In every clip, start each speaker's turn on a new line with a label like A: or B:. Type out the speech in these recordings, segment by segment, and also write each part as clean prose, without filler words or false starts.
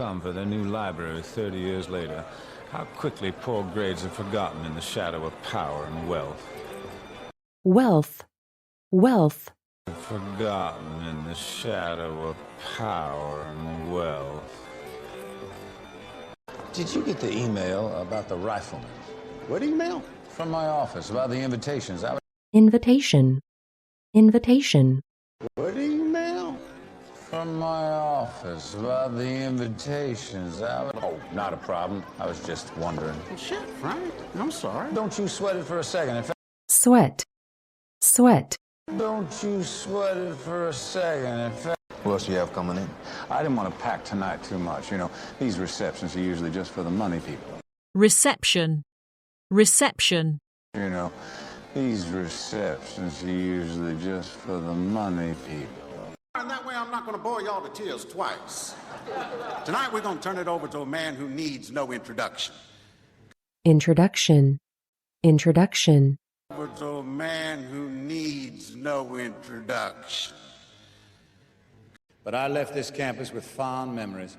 A: Come for their new library 30 years later. How quickly poor grades are forgotten in the shadow of power and wealth.
B: Wealth. Wealth.
A: Forgotten in the shadow of power and wealth.
C: Did you get the email about the rifleman?
D: What email?
C: From my office about the invitations.
B: Invitation. Invitation.
D: What email?
C: From my office about the invitations. Oh, not a problem. I was just wondering.
D: Well, shit, Frank. I'm sorry.
C: Don't you sweat it for a second. In fact,
B: Sweat. Sweat.
C: don't you sweat it for a second. In fact,
D: What else do you have coming in?
C: I didn't want to pack tonight too much. You know, these receptions are usually just for the money people.
E: Reception. Reception.
C: You know, these receptions are usually just for the money people.
D: And that way I'm not going to bore y'all to tears twice. Tonight we're going to turn it over to a man who needs no introduction.
B: Introduction. Introduction.
D: Over to a man who needs no introduction.
C: But I left this campus with fond memories.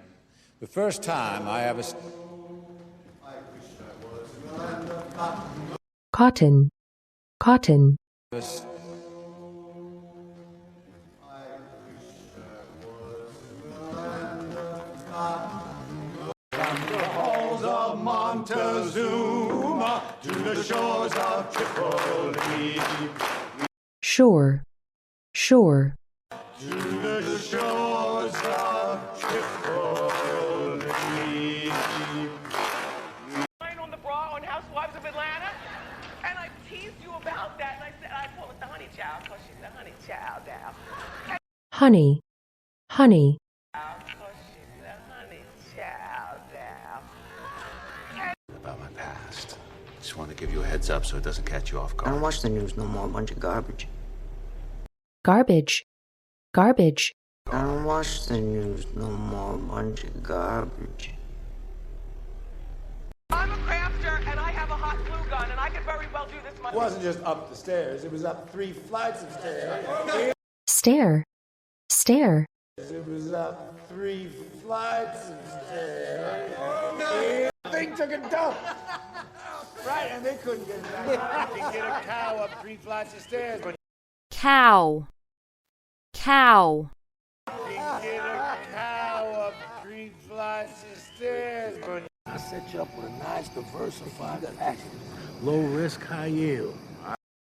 C: The first time I ever...
B: Cotton. Cotton.
D: Montezuma to the shores of Tripoli.
B: Shore. Shore.
D: To the shores of Tripoli.
F: On the bra on Housewives of Atlanta, and I teased you about that, and I said I call it the honey child because she's the honey child now.
B: Honey. Honey.
F: Because she's the honey child now.
G: About my past. Just want to give you a heads up so it doesn't catch you off
H: I
G: guard.
H: don't watch the news no more. A bunch of garbage.
B: Garbage. Garbage.
H: I don't watch the news no more. A bunch of garbage.
F: I'm a crafter, and I have a hot glue gun, and I could very well do this myself.
I: It wasn't just up the stairs, it was up 3 flights of stairs.
B: Stare. Stare.
I: It was up 3 flights of stairs. The thing took a dump. Right, and they couldn't get it out. You can get a cow up 3 flights of stairs, but
E: Cow. Cow.
I: you can get a cow up 3 flights of stairs, but I set you up with a nice diversified package. Low risk, high yield.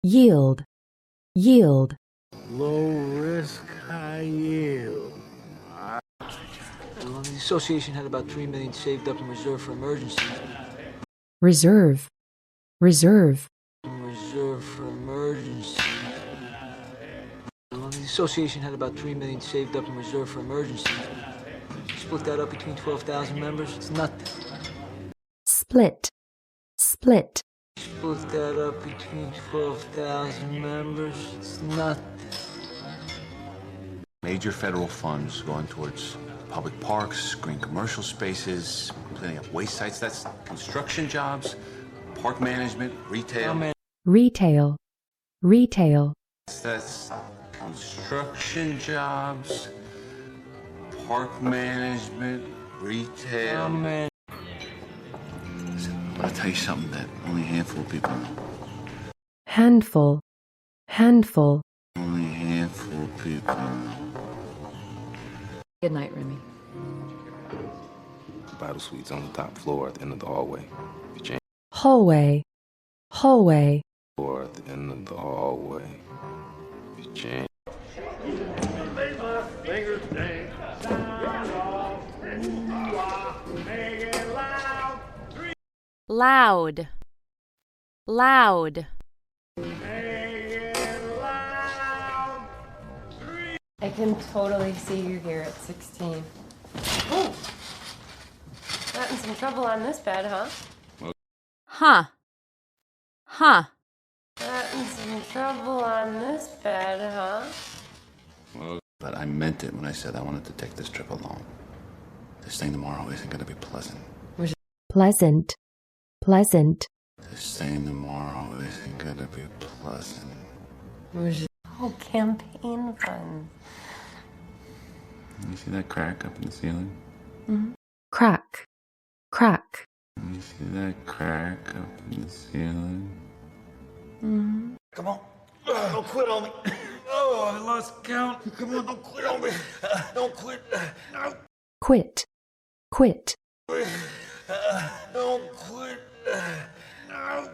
B: Yield. Yield.
I: Low risk, high yield.
H: The association had about $3 million saved up in reserve for emergencies.
B: Reserve. Reserve.
H: Reserve for emergencies. The association had about $3 million saved up in reserve for emergencies. Split that up between 12,000 members. It's nothing.
B: Split. Split.
H: Split that up between 12,000 members. It's nothing.
G: Major federal funds going towards public parks, green commercial spaces, cleaning up waste sites. That's construction jobs, park management, retail.
B: Retail. Retail.
G: That's construction jobs, park management, retail. Listen, I'm gonna tell you something that only a handful of people know.
B: Handful. Handful.
G: Only a handful of people know.
J: Good night, Remy.
K: Bottle suites on the top floor at the end of the hallway. You change
B: Hallway. Hallway.
K: floor at the end of the hallway. You change.
E: Loud. Loud.
J: I can totally see you here at 16. Oh! Got in some trouble on this bed, huh?
E: Huh. Huh.
J: Got in some trouble on this bed, huh?
G: But I meant it when I said I wanted to take this trip alone. This thing tomorrow isn't going to be pleasant.
B: Pleasant. Pleasant.
G: This thing tomorrow isn't going to be pleasant.
J: Oh, campaign fund.
G: You see that crack up in the ceiling?
J: Mm-hmm.
B: crack, crack.
K: You see that crack up in the ceiling?
I: Come on. Don't quit on me. Oh, I lost count. Come on, don't quit on me. Don't quit. No.
B: Quit, quit.
I: Don't quit. No.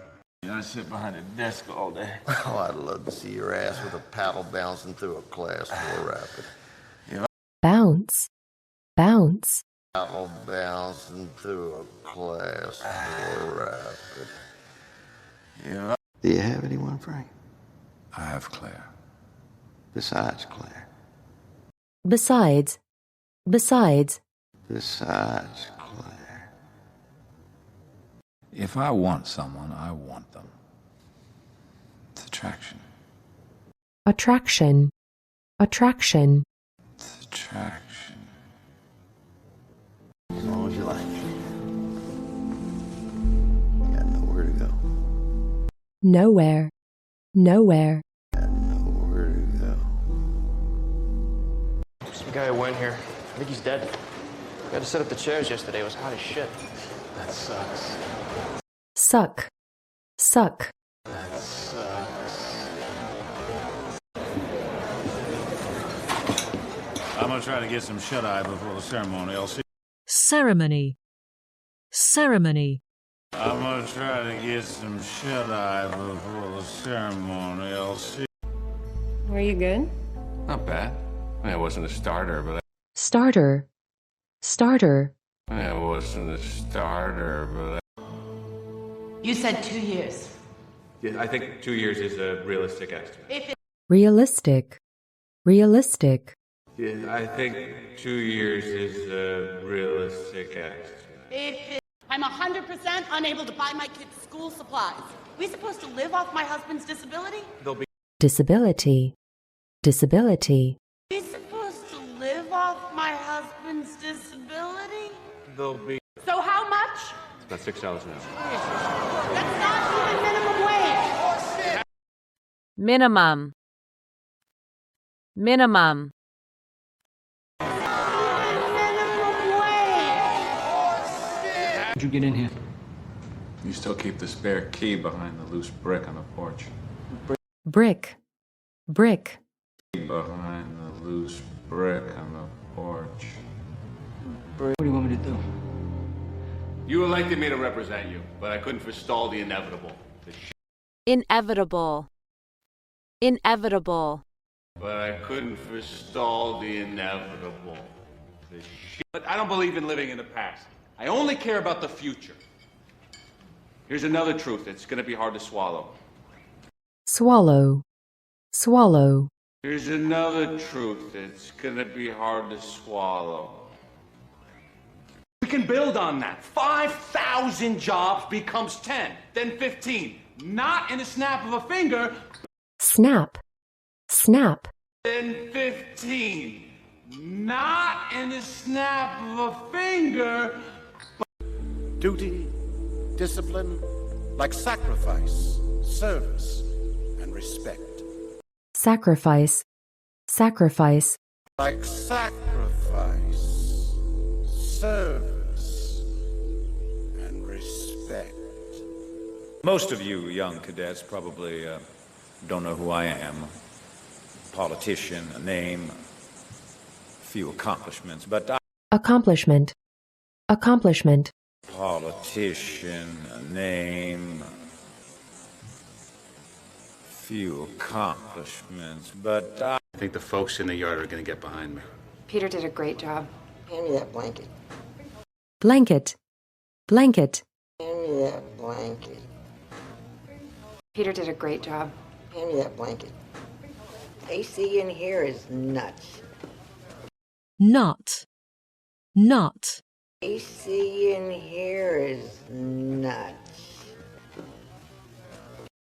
K: I sit behind a desk all day.
I: Oh, I'd love to see your ass with a paddle bouncing through a class 4 rapid.
B: Bounce, bounce.
I: Paddle bouncing through a class 4 rapid.
K: Yeah.
I: Do you have anyone, Frank?
K: I have Claire.
I: Besides Claire.
B: Besides, besides.
I: Besides Claire.
A: If I want someone, I want them. It's attraction.
B: Attraction, attraction.
A: It's attraction.
I: As long as you like. You got nowhere to go.
B: Nowhere, nowhere.
I: Got nowhere to go.
L: The guy who went here, I think he's dead. We had to set up the chairs yesterday. It was hot as shit.
K: That sucks.
B: Suck, suck.
K: That sucks.
A: I'm gonna try to get some shut-eye before the ceremony. I'll see.
E: Ceremony. Ceremony.
A: I'm gonna try to get some shut-eye before the ceremony. I'll see.
J: Were you good?
K: Not bad. I mean, it wasn't a starter, but
B: Starter, starter.
K: it wasn't a starter, but
F: You said 2 years.
L: Yeah, I think 2 years is a realistic estimate.
F: If it,
B: Realistic, realistic.
K: yeah, I think 2 years is a realistic estimate.
F: I'm 100% unable to buy my kids school supplies. We supposed to live off my husband's disability?
B: Disability, disability.
F: We supposed to live off my husband's disability?
K: There'll be
F: So how much?
L: About $6 an hour.
F: That's not even minimum wage.
E: Minimum. Minimum.
F: Minimum wage.
H: How'd you get in here?
A: You still keep the spare key behind the loose brick on the porch.
B: Brick, brick.
A: Behind the loose brick on the porch.
H: What do you want me to do?
G: You elected me to represent you, but I couldn't forestall the inevitable.
E: Inevitable. Inevitable.
G: But I couldn't forestall the inevitable. But I don't believe in living in the past. I only care about the future. Here's another truth that's gonna be hard to swallow.
B: Swallow, swallow.
G: Here's another truth that's gonna be hard to swallow. We can build on that. 5,000 jobs becomes 10, then 15. Not in a snap of a finger,
B: Snap, snap.
G: then 15. Not in a snap of a finger.
D: Duty, discipline, like sacrifice, service, and respect.
B: Sacrifice, sacrifice.
D: Like sacrifice, service, and respect.
A: Most of you young cadets probably don't know who I am. Politician, a name, few accomplishments, but
B: Accomplishment, accomplishment.
A: politician, a name, few accomplishments, but
G: I think the folks in the yard are gonna get behind me.
J: Peter did a great job.
I: Hand me that blanket.
B: Blanket, blanket.
I: Hand me that blanket.
J: Peter did a great job.
I: Hand me that blanket. AC in here is nuts.
E: Not. Not.
I: AC in here is nuts.